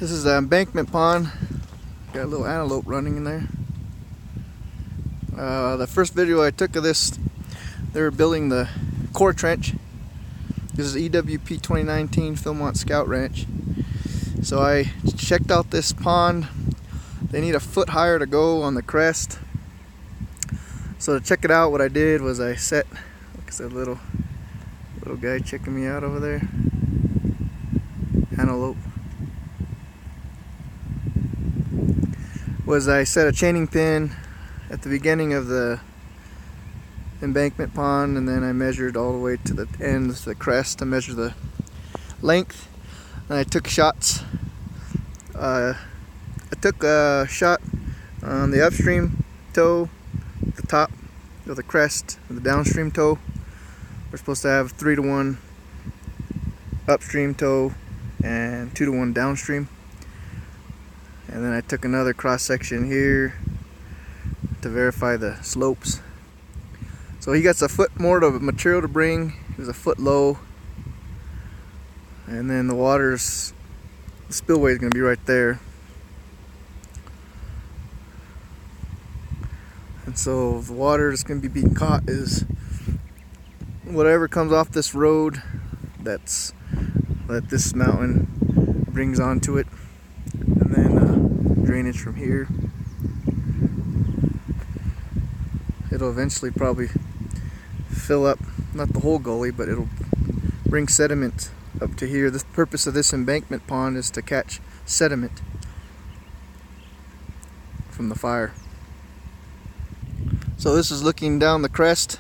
This is the Embankment Pond. Got a little antelope running in there. The first video I took of this, they were building the core trench. This is EWP 2019 Philmont Scout Ranch. So I checked out this pond. They need a foot higher to go on the crest. So to check it out, what I did was I set, look at that little guy checking me out over there. Antelope. Was I set a chaining pin at the beginning of the embankment pond, and then I measured all the way to the end of the crest to measure the length. And I took shots. I took a shot on the upstream toe, the top of the crest, and the downstream toe. We're supposed to have 3-to-1 upstream toe and 2-to-1 downstream. And then I took another cross section here to verify the slopes. So he gets a foot more of material to bring. He was a foot low. And then the spillway is going to be right there. And so the water that's going to be being caught is whatever comes off this road that this mountain brings onto it. And then drainage from here. It'll eventually probably fill up, not the whole gully, but it'll bring sediment up to here. The purpose of this embankment pond is to catch sediment from the fire. So this is looking down the crest,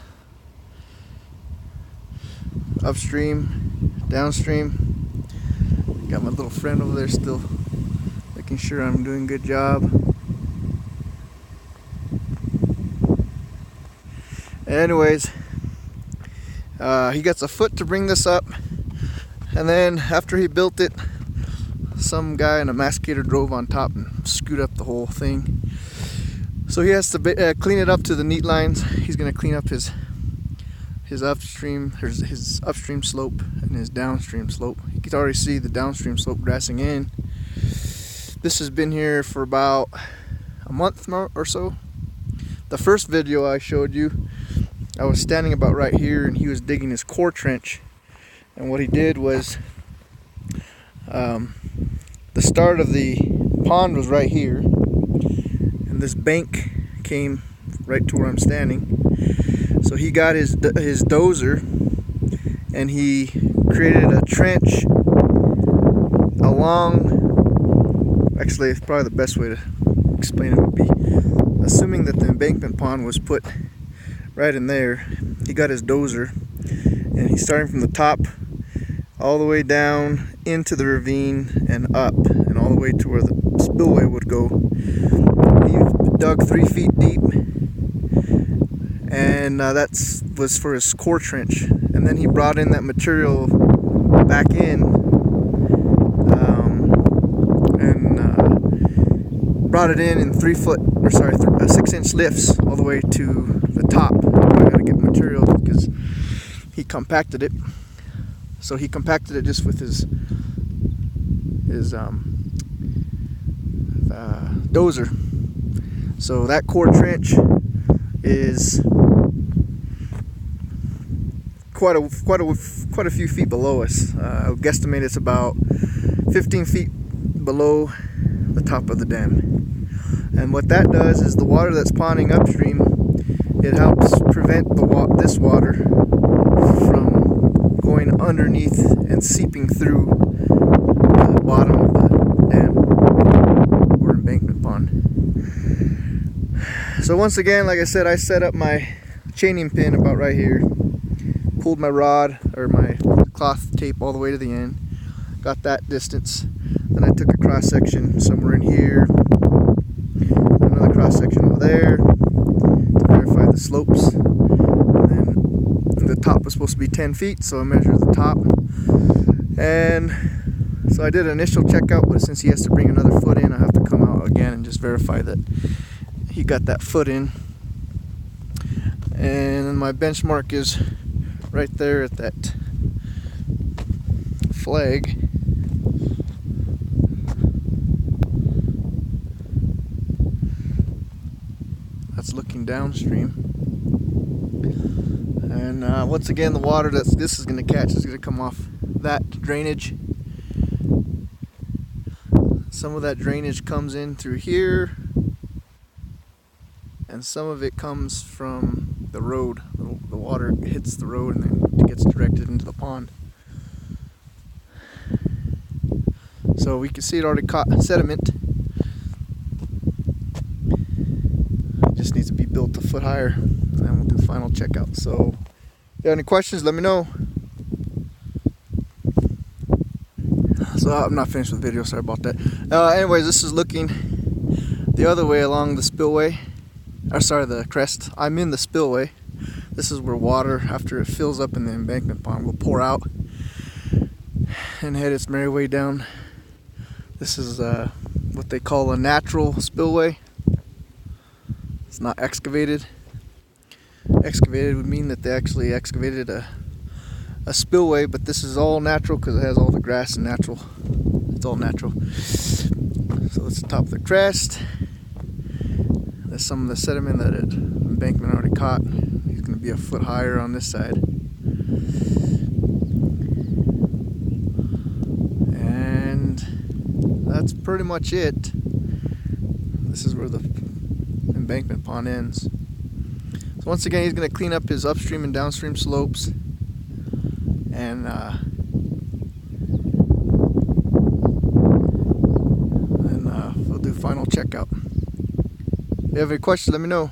upstream, downstream. Got my little friend over there still making sure I'm doing a good job. Anyways, he gets a foot to bring this up, and then after he built it, some guy in a masticator drove on top and screwed up the whole thing. So he has to clean it up to the neat lines. He's going to clean up his upstream slope and his downstream slope. You can already see the downstream slope grassing in. This has been here for about a month or so. The first video I showed you, I was standing about right here and he was digging his core trench. And what he did was, the start of the pond was right here, and this bank came right to where I'm standing. So he got his dozer and he created a trench along, actually it's probably the best way to explain it would be, assuming that the embankment pond was put right in there, he got his dozer and he's starting from the top all the way down into the ravine and up and all the way to where the spillway would go. He dug 3 feet deep, and that was for his core trench. And then he brought in that material back in and brought it in 6-inch lifts all the way to the top. I gotta get material because he compacted it. So he compacted it just with his dozer. So that core trench is quite a few feet below us. I would guesstimate it's about 15 feet below the top of the dam. And what that does is the water that's ponding upstream, it helps prevent this water from going underneath and seeping through the bottom of the dam or embankment pond. So once again, like I said, I set up my chaining pin about right here, pulled my rod or my cloth tape all the way to the end, got that distance. Then I took a cross section somewhere in here, another cross section over there to verify the slopes. And then the top was supposed to be 10 feet, so I measured the top. And so I did an initial checkout, but since he has to bring another foot in, I have to come out again and just verify that he got that foot in. And then my benchmark is right there at that flag. downstream. And once again, the water that this is going to catch is going to come off that drainage. Some of that drainage comes in through here, and some of it comes from the road. The water hits the road and then it gets directed into the pond. So we can see it already caught sediment. It just needs to be built a foot higher, and then we'll do the final checkout. So if you have any questions, let me know. So I'm not finished with the video, sorry about that. Anyways, this is looking the other way along the spillway, or sorry, the crest. I'm in the spillway. This is where water, after it fills up in the embankment pond, will pour out and head its merry way down. This is what they call a natural spillway. It's not excavated. Excavated would mean that they actually excavated a spillway, but this is all natural because it has all the grass and natural. It's all natural. So that's the top of the crest. There's some of the sediment that the embankment already caught. He's going to be a foot higher on this side. And that's pretty much it. This is where the embankment pond ends. So once again, he's going to clean up his upstream and downstream slopes, and we'll do final checkout. If you have any questions, let me know.